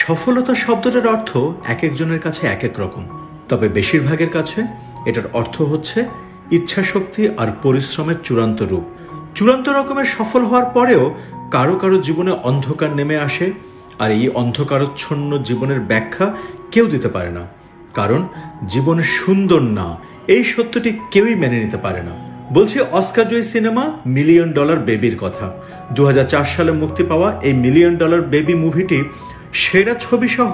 সফলতা শব্দটার অর্থ এক একজনের কাছে এক এক রকম, তবে বেশিরভাগের কাছে এটার অর্থ হচ্ছে ইচ্ছাশক্তি আর পরিশ্রমের চূড়ান্ত রূপ। চূড়ান্ত রকমের সফল হওয়ার পরেও কারো কারো জীবনে অন্ধকার নেমে আসে, আর এই অন্ধকারচ্ছন্ন জীবনের ব্যাখ্যা কেউ দিতে পারে না, কারণ জীবন সুন্দর না এই সত্যটি কেউই মেনে নিতে পারে না। বলছি অস্কারজয়ী সিনেমা মিলিয়ন ডলার বেবির কথা। 2004 সালে মুক্তি পাওয়া এই মিলিয়ন ডলার বেবি মুভিটি সেরা ছবি সহ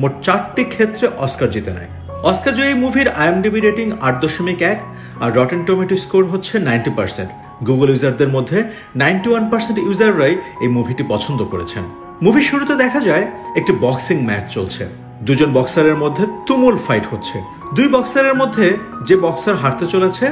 মোট 4টি ক্ষেত্রে অস্কার জিতে নেয়। অস্কারজয়ী মুভির IMDb রেটিং 8.1 আর রটেন টমেটো স্কোর হচ্ছে 90%। গুগল ইউজারদের মধ্যে 91% ইউজাররাই এই মুভিটি পছন্দ করেছেন। মুভির শুরুতে দেখা যায় একটি বক্সিং ম্যাচ চলছে। দুজন বক্সারের মধ্যে তুমুল ফাইট হচ্ছে। দুই বক্সারের মধ্যে যে বক্সার হারতে চলেছে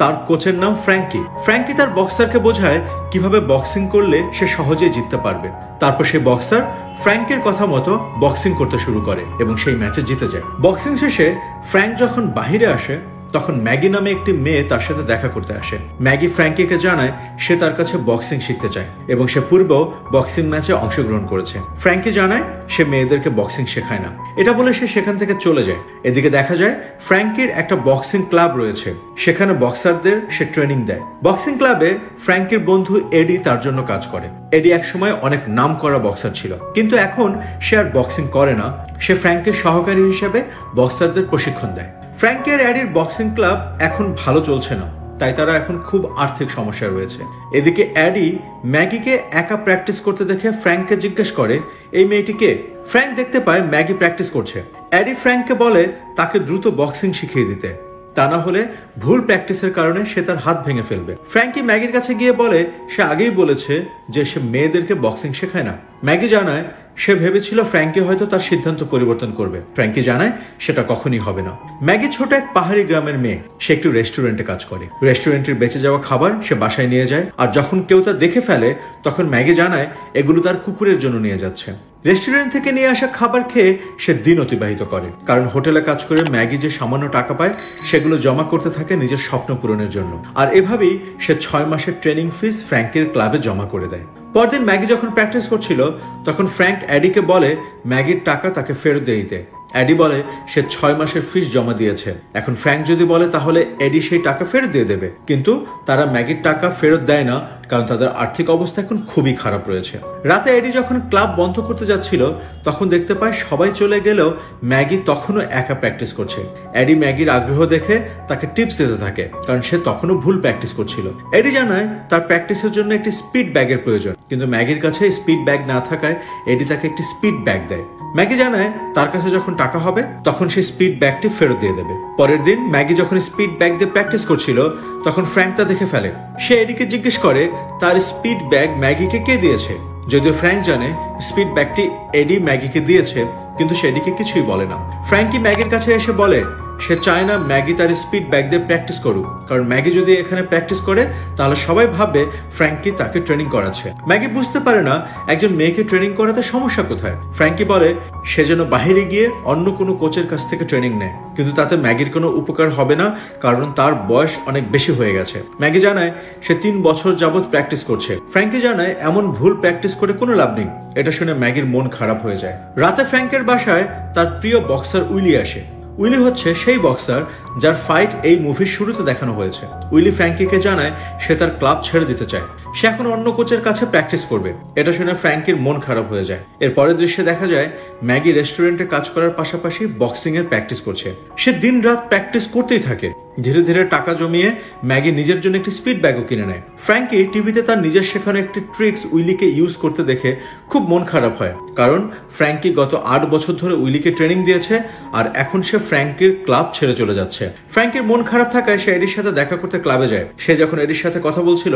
তার কোচের নাম ফ্র্যাঙ্কি। ফ্র্যাঙ্কি তার বক্সারকে বোঝায় কিভাবে বক্সিং করলে সে সহজেই জিততে পারবে। তারপর সেই বক্সার ফ্র্যাঙ্কের কথা মতো বক্সিং করতে শুরু করে এবং সেই ম্যাচে জিতে যায়। বক্সিং শেষে ফ্র্যাঙ্ক যখন বাহিরে আসে তখন ম্যাগি নামে একটি মেয়ে তার সাথে দেখা করতে আসে। ম্যাগি ফ্র্যাঙ্কিকে জানায় সে তার কাছে বক্সিং শিখতে চায় এবং সে পূর্বেও বক্সিং ম্যাচে অংশগ্রহণ করেছে। ফ্র্যাঙ্কি জানায় সে মেয়েদেরকে বক্সিং শেখায় না, এটা বলে সে সেখান থেকে চলে যায়। এদিকে দেখা যায় ফ্র্যাঙ্কির একটা বক্সিং ক্লাব রয়েছে, সেখানে বক্সারদের সে ট্রেনিং দেয়। বক্সিং ক্লাবে ফ্র্যাঙ্কির বন্ধু এডি তার জন্য কাজ করে। এডি একসময় অনেক নাম করা বক্সার ছিল, কিন্তু এখন সে আর বক্সিং করে না। সে ফ্র্যাঙ্কের সহকারী হিসেবে বক্সারদের প্রশিক্ষণ দেয়। ফ্র্যাঙ্কি আর এডির বক্সিং ক্লাব এখন ভালো চলছে না, তাই তারা এখন খুব আর্থিক সমস্যা রয়েছে। এদিকে এডি ম্যাগিকে একা প্র্যাকটিস করতে দেখে ফ্র্যাঙ্ককে জিজ্ঞেস করে এই মেয়েটি কে। ফ্র্যাঙ্ক দেখতে পায় ম্যাগি প্র্যাকটিস করছে। এডি ফ্র্যাঙ্ককে বলে তাকে দ্রুত বক্সিং শিখিয়ে দিতে, তা না হলে ভুল প্র্যাকটিসের কারণে সে তার হাত ভেঙে ফেলবে। ফ্র্যাঙ্কি ম্যাগির কাছে গিয়ে বলে সে আগেই বলেছে যে সে মেয়েদেরকে বক্সিং শেখায় না। ম্যাগি জানায় সে ভেবেছিল ফ্র্যাঙ্কি হয়তো তার সিদ্ধান্ত পরিবর্তন করবে। ফ্র্যাঙ্কি জানায় সেটা কখনই হবে না। ম্যাগি ছোট এক পাহাড়ি গ্রামের মেয়ে, সে একটু রেস্টুরেন্টে কাজ করে। রেস্টুরেন্টের বেঁচে যাওয়া খাবার সে বাসায় নিয়ে যায়, আর যখন কেউ তা দেখে ফেলে তখন ম্যাগি জানায় এগুলো তার কুকুরের জন্য নিয়ে যাচ্ছে। রেস্টুরেন্ট থেকে নিয়ে আসা খাবার খেয়ে সে দিন অতিবাহিত করে, কারণ হোটেলে কাজ করে ম্যাগি যে সামান্য টাকা পায় সেগুলো জমা করতে থাকে নিজের স্বপ্ন পূরণের জন্য। আর এভাবেই সে 6 মাসের ট্রেনিং ফিস ফ্র্যাঙ্কের ক্লাবে জমা করে দেয়। পরদিন ম্যাগি যখন প্র্যাকটিস করছিল তখন ফ্র্যাঙ্ক এডিকে বলে ম্যাগির টাকা তাকে ফেরত দিয়ে দিতে। এডি বলে সে 6 মাসের ফিস জমা দিয়েছে। এখন ফ্র্যাঙ্ক যদি বলে তাহলে এডি সেই টাকা ফেরত দিয়ে দেবে, কিন্তু তারা ম্যাগির টাকা ফেরত দেয় না, কারণ তাদের আর্থিক অবস্থা এখন খুবই খারাপ রয়েছে। রাতে এডি যখন ক্লাব বন্ধ করতে যাচ্ছিল তখন দেখতে পায় সবাই চলে গেলেও ম্যাগি তখনও একা প্র্যাকটিস করছে। এডি ম্যাগির আগ্রহ দেখে তাকে টিপস দিতে থাকে, কারণ সে তখনও ভুল প্র্যাকটিস করছিল। এডি জানায় তার প্র্যাকটিসের জন্য একটি স্পিড ব্যাগের প্রয়োজন, কিন্তু ম্যাগির কাছে স্পিড ব্যাগ না থাকায় এডি তাকে একটি স্পিড ব্যাগ দেয়। ম্যাগি জানায় তার কাছে যখন টাকা হবে তখন সেই স্পিড ব্যাগটি ফেরত দিয়ে দেবে। পরের দিন ম্যাগি যখন স্পিড ব্যাগ দিয়ে প্র্যাকটিস করছিল তখন ফ্র্যাঙ্ক তা দেখে ফেলে। সে এডিকে জিজ্ঞেস করে তার স্পিড ব্যাগ ম্যাগিকে কে দিয়েছে। যদিও ফ্র্যাঙ্ক জানে স্পিড ব্যাগটি এডি ম্যাগিকে দিয়েছে, কিন্তু সে এডিকে কিছুই বলে না। ফ্র্যাঙ্কি ম্যাগির কাছে এসে বলে সে চায় না ম্যাগি তার স্পিড ব্যাগ দিয়ে প্র্যাকটিস করুক, কারণ ম্যাগি যদি এখানে প্র্যাকটিস করে তাহলে সবাই ভাববে ফ্র্যাঙ্কি তাকে ট্রেনিং করাচ্ছে। ম্যাগি বুঝতে পারে না একজন মেয়েকে ট্রেনিং করাতে সমস্যা কোথায়। ফ্র্যাঙ্কি বলে সে যেন বাহিরে গিয়ে অন্য কোনো কোচের কাছ থেকে ট্রেনিং নেয়, কিন্তু তাতে ম্যাগির কোনো উপকার হবে না, কারণ তার বয়স অনেক বেশি হয়ে গেছে। ম্যাগি জানায় সে 3 বছর যাবৎ প্র্যাকটিস করছে। ফ্র্যাঙ্কি জানায় এমন ভুল প্র্যাকটিস করে কোনো লাভ নেই। এটা শুনে ম্যাগির মন খারাপ হয়ে যায়। রাতে ফ্র্যাঙ্কের বাসায় তার প্রিয় বক্সার উইলি আসে। উইলি হচ্ছে সেই বক্সার যার ফাইট এই মুভির শুরুতে দেখানো হয়েছে। উইলি ফ্র্যাঙ্কিকে জানায় সে তার ক্লাব ছেড়ে দিতে চায়, সে এখন অন্য কোচের কাছে প্র্যাকটিস করবে। এটা শুনে ফ্র্যাঙ্কির মন খারাপ হয়ে যায়। এর পরের দৃশ্যে দেখা যায় ম্যাগি রেস্টুরেন্টে কাজ করার পাশাপাশি বক্সিং এর প্র্যাকটিস করছে। সে দিন রাত প্র্যাকটিস করতেই থাকে। ধীরে ধীরে টাকা জমিয়ে ম্যাগি নিজের জন্য একটি স্পিড ব্যাগও কিনে নেয়। ফ্র্যাঙ্কি টিভিতে তার নিজের শেখানো একটি ট্রিক্স উইলিকে ইউজ করতে দেখে খুব মন খারাপ হয়, কারণ ফ্র্যাঙ্কি গত 8 বছর ধরে উইলিকে ট্রেনিং দিয়েছে আর এখন সে ফ্র্যাঙ্কির ক্লাব ছেড়ে চলে যাচ্ছে। ফ্র্যাঙ্কির মন খারাপ থাকায় সে এডির সাথে দেখা করতে ক্লাবে যায়। সে যখন এডির সাথে কথা বলছিল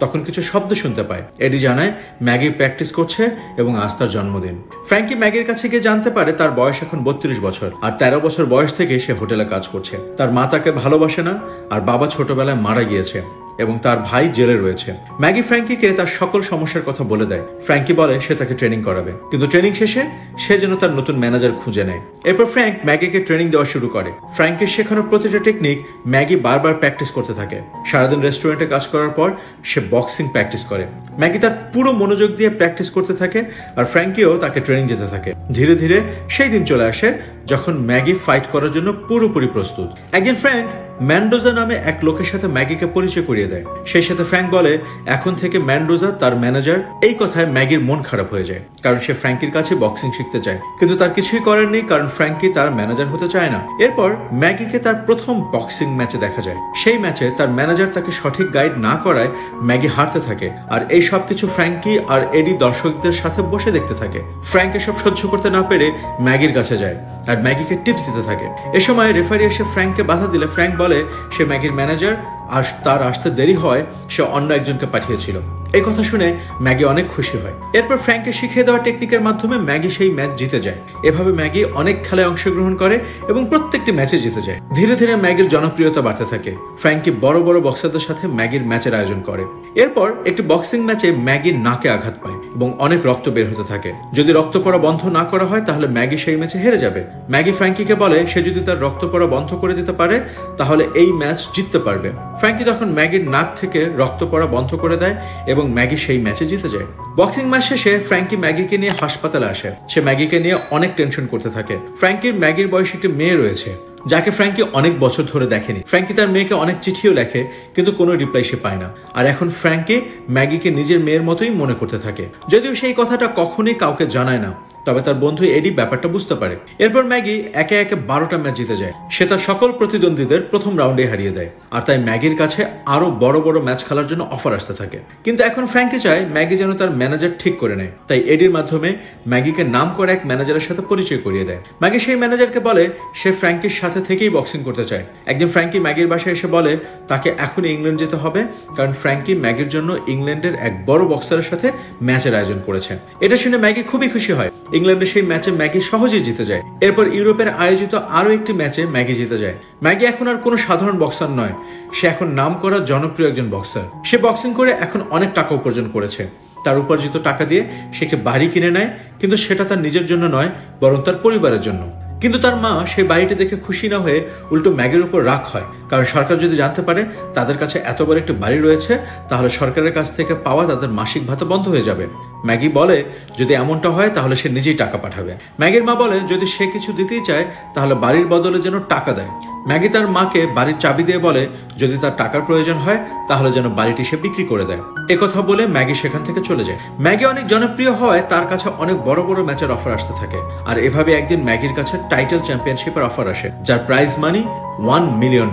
তখন কিছু শব্দ শুনতে পায়। এডি জানায় ম্যাগি প্র্যাকটিস করছে এবং আজ তার জন্মদিন। ফ্র্যাঙ্কি ম্যাগির কাছে গিয়ে জানতে পারে তার বয়স এখন 32 বছর, আর 13 বছর বয়স থেকে সে হোটেলে কাজ করছে। তার মা তাকে ভালোবাসে না, আর বাবা ছোটবেলায় মারা গিয়েছে। এবং তার ভাই জেলে রয়েছে। ম্যাগি ফ্র্যাঙ্কিকে তার সকল সমস্যার কথা বলে দেয়। ফ্র্যাঙ্কি বলে সে তাকে ট্রেনিং করাবে, কিন্তু ট্রেনিং শেষে সে যেন তার নতুন ম্যানেজার খুঁজে নেয়। এরপর ফ্র্যাঙ্ক ম্যাগিকে ট্রেনিং দেওয়া শুরু করে। ফ্র্যাঙ্কের শেখানো প্রতিটা টেকনিক ম্যাগি বারবার প্র্যাকটিস করতে থাকে। সারাদিন রেস্টুরেন্টে কাজ করার পর সে বক্সিং প্র্যাকটিস করে। ম্যাগি তার পুরো মনোযোগ দিয়ে প্র্যাকটিস করতে থাকে আর ফ্র্যাঙ্কিও তাকে ট্রেনিং দিতে থাকে। ধীরে ধীরে সেই দিন চলে আসে যখন ম্যাগি ফাইট করার জন্য পুরোপুরি প্রস্তুত। একদিন ফ্র্যাঙ্ক ম্যান্ডোজা নামে এক লোকের সাথে ম্যাগিকে পরিচয় করিয়ে দেয়। সেই সাথে ফ্র্যাঙ্ক বলে এখন থেকে ম্যান্ডোজা তার ম্যানেজার। এই কথায় ম্যাগির মন খারাপ হয়ে যায়, কারণ সে ফ্র্যাঙ্কির কাছে বক্সিং শিখতে চায়, কিন্তু তার কিছুই করার নেই, কারণ ফ্র্যাঙ্কি তার ম্যানেজার হতে চায় না। এরপর ম্যাগিকে তার প্রথম বক্সিং ম্যাচে দেখা যায়। সেই ম্যাচে তার ম্যানেজার তাকে সঠিক গাইড না করায় ম্যাগি হারতে থাকে, আর এই সব কিছু ফ্র্যাঙ্কি আর এডি দর্শকদের সাথে বসে দেখতে থাকে। ফ্র্যাঙ্ক এসব সহ্য করতে না পেরে ম্যাগির কাছে যায় আর ম্যাগিকে টিপস দিতে থাকে। এ সময় রেফারি এসে ফ্র্যাঙ্ককে বাধা দিলে ফ্র্যাঙ্ক বলে সে ম্যাগির ম্যানেজার আর তার আসতে দেরি হয় সে অন্য একজনকে পাঠিয়েছিল। এই কথা শুনে ম্যাগি অনেক খুশি হয়। এরপর ফ্র্যাঙ্ককে শিখিয়ে দেওয়া টেকনিকের মাধ্যমে ম্যাগি সেই ম্যাচ জিতে যায়। এভাবে ম্যাগি অনেক খেলায় অংশগ্রহণ করে এবং প্রত্যেকটি ম্যাচে জিতে যায়। ধীরে ধীরে ম্যাগির জনপ্রিয়তা বাড়তে থাকে। ফ্র্যাঙ্কি বড় বড় বক্সারদের সাথে ম্যাগির ম্যাচের আয়োজন করে। এরপর একটি বক্সিং ম্যাচে ম্যাগির নাকে আঘাত পায় এবং অনেক রক্ত বের হতে থাকে। যদি রক্ত পড়া বন্ধ না করা হয় তাহলে ম্যাগি সেই ম্যাচে হেরে যাবে। ম্যাগি ফ্র্যাঙ্কিকে বলে সে যদি তার রক্ত পড়া বন্ধ করে দিতে পারে তাহলে এই ম্যাচ জিততে পারবে। ফ্র্যাঙ্কি তখন ম্যাগির নাক থেকে রক্ত পড়া বন্ধ করে দেয় এবং ম্যাগি সেই ম্যাচে জিতে যায়। বক্সিং ম্যাচ শেষে ফ্র্যাঙ্কি ম্যাগিকে নিয়ে হাসপাতালে আসে। সে ম্যাগিকে নিয়ে অনেক টেনশন করতে থাকে। ফ্র্যাঙ্কির ম্যাগির বয়সে একটি মেয়ে রয়েছে যাকে ফ্র্যাঙ্কি অনেক বছর ধরে দেখেনি। ফ্র্যাঙ্কি তার মেয়েকে অনেক চিঠিও লেখে, কিন্তু কোনো রিপ্লাই সে পায় না। আর এখন ফ্র্যাঙ্কি ম্যাগিকে নিজের মেয়ের মতোই মনে করতে থাকে, যদিও সেই কথাটা কখনোই কাউকে জানায় না। তবে তার বন্ধু এডি ব্যাপারটা বুঝতে পারে। এরপর ম্যাগি একে একে 12টা ম্যাচ জিতে যায়। সে তার সকল প্রতিদ্বন্দ্বীদের প্রথম রাউন্ডে হারিয়ে দেয়, আর তাই ম্যাগির কাছে আরো বড় বড় ম্যাচ খেলার জন্য অফার আসতে থাকে। কিন্তু এখন ফ্র্যাঙ্কি চায় ম্যাগি যেন তার ম্যানেজার ঠিক করে নেয়, তাই এডির মাধ্যমে ম্যাগিকে নাম করে এক ম্যানেজারের সাথে পরিচয় করিয়ে দেয়। ম্যাগি সেই ম্যানেজারকে বলে সে ফ্র্যাঙ্কির সাথে থেকেই বক্সিং করতে চায়। একদিন ফ্র্যাঙ্কি ম্যাগির বাসায় এসে বলে তাকে এখন ইংল্যান্ড যেতে হবে, কারণ ফ্র্যাঙ্কি ম্যাগির জন্য ইংল্যান্ডের এক বড় বক্সারের সাথে ম্যাচের আয়োজন করেছে। এটা শুনে ম্যাগি খুবই খুশি হয়। ইংল্যান্ডের সেই ম্যাচে ম্যাগি সহজেই জিতে যায়। এরপর ইউরোপের আয়োজিত আরো একটি ম্যাচে ম্যাগি জিতে যায়। ম্যাগি এখন আর কোনো সাধারণ বক্সার নয়, সে এখন নাম করা জনপ্রিয় একজন বক্সার। সে বক্সিং করে এখন অনেক টাকা উপার্জন করেছে। তার উপার্জিত টাকা দিয়ে সে একটি বাড়ি কিনে নেয়, কিন্তু সেটা তার নিজের জন্য নয়, বরং তার পরিবারের জন্য। কিন্তু তার মা সেই বাড়িটি দেখে খুশি না হয়ে উল্টো ম্যাগির উপর রাগ হয়, কারণ সরকার যদি জানতে পারে তাদের কাছে এত বড় একটি বাড়ি রয়েছে তাহলে সরকারের কাছ থেকে পাওয়া তাদের মাসিক ভাতা বন্ধ হয়ে যাবে। ম্যাগি বলে যদি এমনটা হয় তাহলে সে নিজেই টাকা পাঠাবে। ম্যাগির মা বলে যদি সে কিছু দিতেই চায় তাহলে বাড়ির বদলে যেন টাকা দেয়। ম্যাগি তার মাকে বাড়ির চাবি দিয়ে বলে যদি তার টাকার প্রয়োজন হয় তাহলে যেন বাড়িটি সে বিক্রি করে দেয়। একথা বলে ম্যাগি সেখান থেকে চলে যায়। ম্যাগি অনেক জনপ্রিয় হওয়ায় তার কাছে অনেক বড় বড় ম্যাচের অফার আসতে থাকে, আর এভাবে একদিন ম্যাগির কাছে টাইটেল চ্যাম্পিয়নশিপের অফার আসে, যার প্রাইজ মানি $1 মিলিয়ন।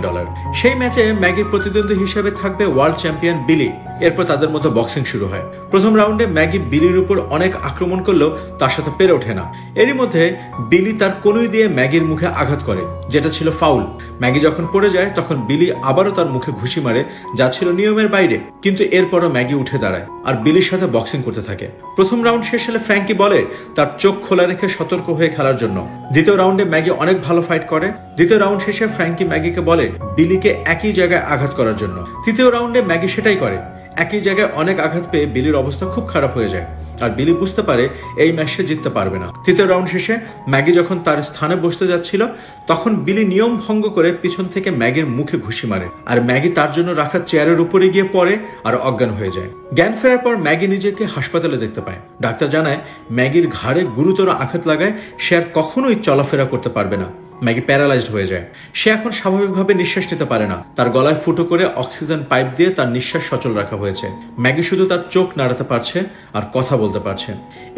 সেই ম্যাচে ম্যাগির প্রতিদ্বন্দ্বী হিসেবে থাকবে ওয়ার্ল্ড চ্যাম্পিয়ন বিলি। এরপর তাদের মধ্যে বক্সিং শুরু হয়। প্রথম রাউন্ডে ম্যাগি বিলির উপর অনেক আক্রমণ করলেও তার সাথে পেরে ওঠে না। এরই মধ্যে বিলি তার কনুই দিয়ে ম্যাগির মুখে আঘাত করে, যেটা ছিল ফাউল। ম্যাগি যখন পড়ে যায় তখন বিলি আবারও তার মুখে ঘুষি মারে, যা ছিল নিয়মের বাইরে। কিন্তু এরপরও ম্যাগি উঠে দাঁড়ায় আর বিলির সাথে বক্সিং করতে থাকে। প্রথম রাউন্ড শেষ হলে ফ্র্যাঙ্কি বলে তার চোখ খোলা রেখে সতর্ক হয়ে খেলার জন্য। দ্বিতীয় রাউন্ডে ম্যাগি অনেক ভালো ফাইট করে। দ্বিতীয় রাউন্ড শেষে ফ্র্যাঙ্কি ম্যাগিকে বলে বিলিকে একই জায়গায় আঘাত করার জন্য। তৃতীয় রাউন্ডে ম্যাগি সেটাই করে। একই জায়গায় অনেক আঘাত পেয়ে বিলির অবস্থা খুব খারাপ হয়ে যায়, আর বিলি বুঝতে পারে এই ম্যাচে জিততে পারবে না। তৃতীয় রাউন্ড শেষে ম্যাগি যখন তার স্থানে বসতে যাচ্ছিল তখন বিলি নিয়ম ভঙ্গ করে পিছন থেকে ম্যাগির মুখে ঘুষি মারে, আর ম্যাগি তার জন্য রাখা চেয়ারের উপরে গিয়ে পড়ে আর অজ্ঞান হয়ে যায়। জ্ঞান ফেরার পর ম্যাগি নিজেকে হাসপাতালে দেখতে পায়। ডাক্তার জানায় ম্যাগির ঘাড়ে গুরুতর আঘাত লাগায় সে আর কখনোই চলাফেরা করতে পারবে না। ম্যাগি প্যারালাইজড হয়ে যায়। সে এখন স্বাভাবিকভাবে নিঃশ্বাস নিতে পারে না। তার গলায় ফুটো করে অক্সিজেন পাইপ দিয়ে তার নিঃশ্বাস সচল রাখা হয়েছে। ম্যাগি শুধু তার চোখ নাড়াতে পারছে আর কথা বলতে পারছে।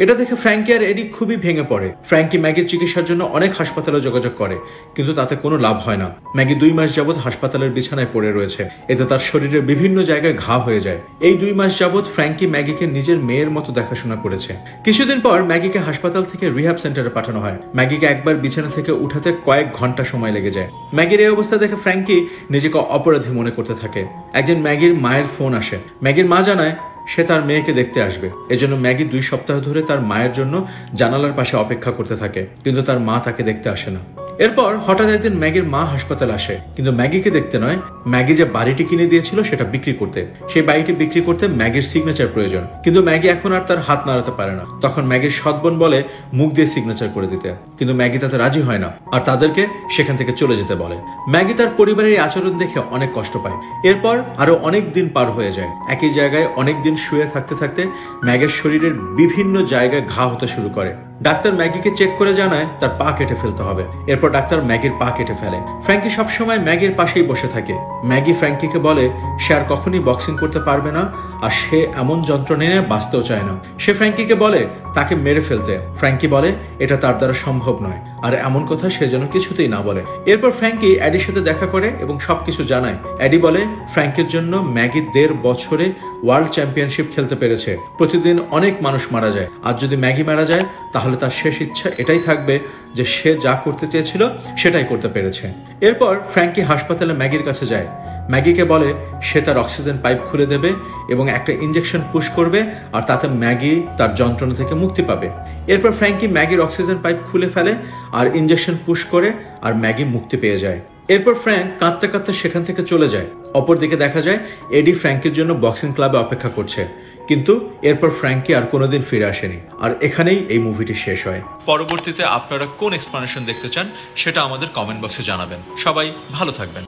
এটা দেখে ফ্র্যাঙ্কি আর এডি খুবই ভেঙে পড়ে। ফ্র্যাঙ্কি ম্যাগির চিকিৎসার জন্য অনেক হাসপাতালে যোগাযোগ করে, কিন্তু তাতে কোনো লাভ হয় না। ম্যাগি 2 মাস যাবৎ হাসপাতালের বিছানায় পড়ে রয়েছে। এতে তার শরীরের বিভিন্ন জায়গায় ঘা হয়ে যায়। এই 2 মাস যাবৎ ফ্র্যাঙ্কি ম্যাগিকে নিজের মেয়ের মতো দেখাশোনা করেছে। কিছুদিন পর ম্যাগিকে হাসপাতাল থেকে রিহ্যাব সেন্টারে পাঠানো হয়। ম্যাগিকে একবার বিছানা থেকে উঠাতে কয়েক ঘন্টা সময় লেগে যায়। ম্যাগির এই অবস্থা দেখে ফ্র্যাঙ্কি নিজেকে অপরাধী মনে করতে থাকে। একদিন ম্যাগির মায়ের ফোন আসে। ম্যাগির মা জানায় সে তার মেয়েকে দেখতে আসবে। এজন্য ম্যাগি 2 সপ্তাহ ধরে তার মায়ের জন্য জানালার পাশে অপেক্ষা করতে থাকে, কিন্তু তার মা তাকে দেখতে আসে না। এরপর হঠাৎ একদিন ম্যাগির মা হাসপাতালে আসে, কিন্তু ম্যাগিকে দেখতে নয়, ম্যাগি যে বাড়িটি কিনে দিয়েছিল সেটা বিক্রি করতে। সেই বাড়িটি বিক্রি করতে ম্যাগির সিগনেচার প্রয়োজন, কিন্তু ম্যাগি এখন আর তার হাত নাড়াতে পারে না। তখন ম্যাগির সৎ বোন বলে মুখ দিয়ে সিগনেচার করে দিতে, কিন্তু ম্যাগি তাতে রাজি হয় না আর তাদেরকে সেখান থেকে চলে যেতে বলে। ম্যাগি তার পরিবারের এই আচরণ দেখে অনেক কষ্ট পায়। এরপর আরো অনেক দিন পার হয়ে যায়। একই জায়গায় অনেক দিন শুয়ে থাকতে থাকতে ম্যাগির শরীরের বিভিন্ন জায়গায় ঘা হতে শুরু করে। ডাক্তার ম্যাগিকে চেক করে জানায় তার পা কেটে ফেলতে হবে। এরপর ডাক্তার ম্যাগির পা কেটে ফেলে। ফ্র্যাঙ্কি সবসময় ম্যাগির পাশেই বসে থাকে। ম্যাগি ফ্র্যাঙ্কিকে বলে সে আর কখনই বক্সিং করতে পারবে না আর সে এমন যন্ত্রণা নিয়ে বাঁচতেও চায় না। সে ফ্র্যাঙ্কিকে বলে তাকে মেরে ফেলতে। ফ্র্যাঙ্কি বলে এটা তার দ্বারা সম্ভব নয় আর এমন কথা সে যেন কিছুতেই না বলে। এরপর ফ্র্যাঙ্কি এডির সাথে দেখা করে এবং সবকিছু জানায়। এডি বলে ফ্র্যাঙ্কির জন্য ম্যাগি 1.5 বছরে ওয়ার্ল্ড চ্যাম্পিয়নশিপ খেলতে পেরেছে। প্রতিদিন অনেক মানুষ মারা যায়, আর যদি ম্যাগি মারা যায় তাহলে তার শেষ ইচ্ছা এটাই থাকবে যে সে যা করতে চেয়েছিল সেটাই করতে পেরেছে। এরপর ফ্র্যাঙ্কি হাসপাতালে ম্যাগির কাছে যায়। ম্যাগিকে বলে সে তার অক্সিজেন পাইপ খুলে দেবে এবং একটা ইঞ্জেকশন পুশ করবে আর তাতে ম্যাগি তার যন্ত্রণা থেকে মুক্তি পাবে। এরপর ফ্র্যাঙ্কি ম্যাগির অক্সিজেন পাইপ খুলে ফেলে আর ইঞ্জেকশন পুশ করে আর ম্যাগি মুক্তি পেয়ে যায়। এরপর ফ্র্যাঙ্ক কাঁদতে কাঁদতে সেখান থেকে চলে যায়। অপরদিকে দেখা যায় এডি ফ্র্যাঙ্কির জন্য বক্সিং ক্লাবে অপেক্ষা করছে, কিন্তু এরপর ফ্র্যাঙ্কি আর কোনোদিন ফিরে আসেনি। আর এখানেই এই মুভিটি শেষ হয়। পরবর্তীতে আপনারা কোন এক্সপ্লানেশন দেখতে চান সেটা আমাদের কমেন্ট বক্সে জানাবেন। সবাই ভালো থাকবেন।